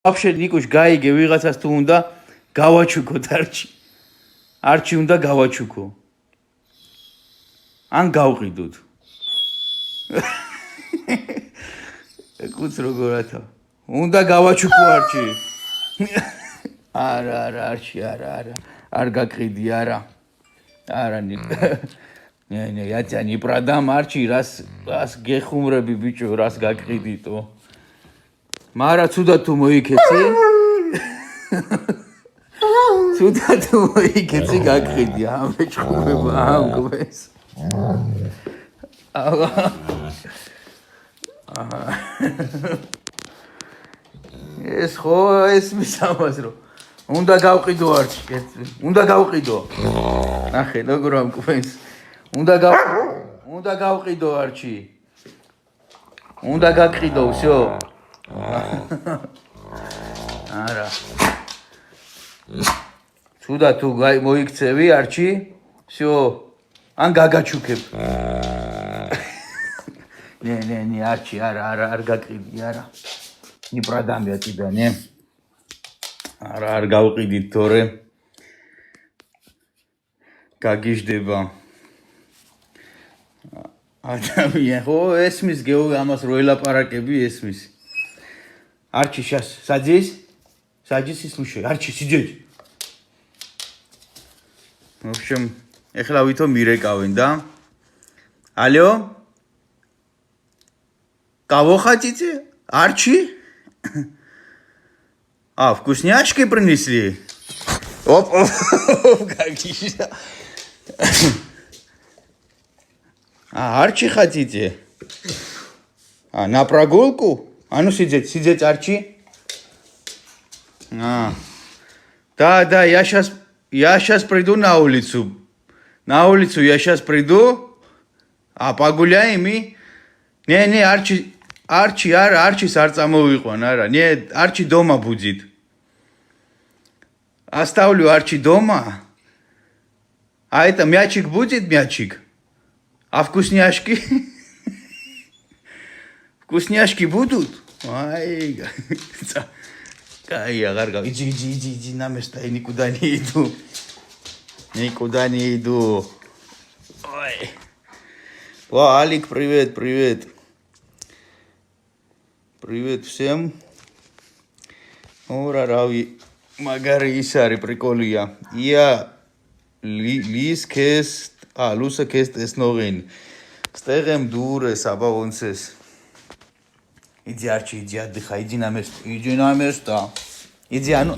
Вообще, Никуш, გაიგე ვიღაცას თუ უნდა გავაჩუქოთ არჩი. არჩი უნდა გავაჩუქო. ან გავყიდოთ. ეკუც როგორათა. უნდა გავაჩუქო არჩი. არა, არჩი, არა. არ გაკრიდი, არა. არა, ნე, яцяни продам არჩი, რას გეხუმრები ბიჭო, რას გაკრიდიტო. მარა ცუდად თუ მოიქეცი? ცუდად თუ მოიქეცი გაკრიდი, ამეჭხურება ამ გვეს. ეს ხო ესმის ამას რომ უნდა გავყიდო არჩი, უნდა გავყიდო. ნახე, როგორ ამკვენს. უნდა გავყიდო არჩი. უნდა გაკრიდო, всё. არა. ცუდა თუ მოიქცევი არჩი, всё. ან გაგაჩუქებ. ნე, არჩი, არ გაკრიდი, არა. не продам я тебя, не. არ გავყიდით თორე. გაგიჟდება. ადამიან, ხო, ესმის გეო ამას რო ელაპარაკები, ესმის. არჩი сейчас садись. Садись и слушай. Арчи, сидеть. В общем, ეხლა ვითომ მირეკავენ და. Алло? Кого хотите? Арчи? А, вкусняшки принесли? Оп, какие. А, Арчи хотите? А, на прогулку? А ну сидеть, Арчи. Да, я сейчас приду на улицу. На улицу я сейчас приду. А погуляем и... Не, Арчи არ წამოვიყვან, არა. Не, Арчи дома будет. Оставлю Арчи дома. А это мячик будет, мячик? А вкусняшки? Вкусняшки будут? Ай, иди на место, я никуда не иду. Никуда не иду. Ой. О, Алик, привет. Привет всем. Ура, Рави. Магარი ის არის პრიკოლია. Lusa kest es nogen. Stegem dures, aber uns es. Иди, Арчи, иди отдыхай, иди на место. Иди, ну.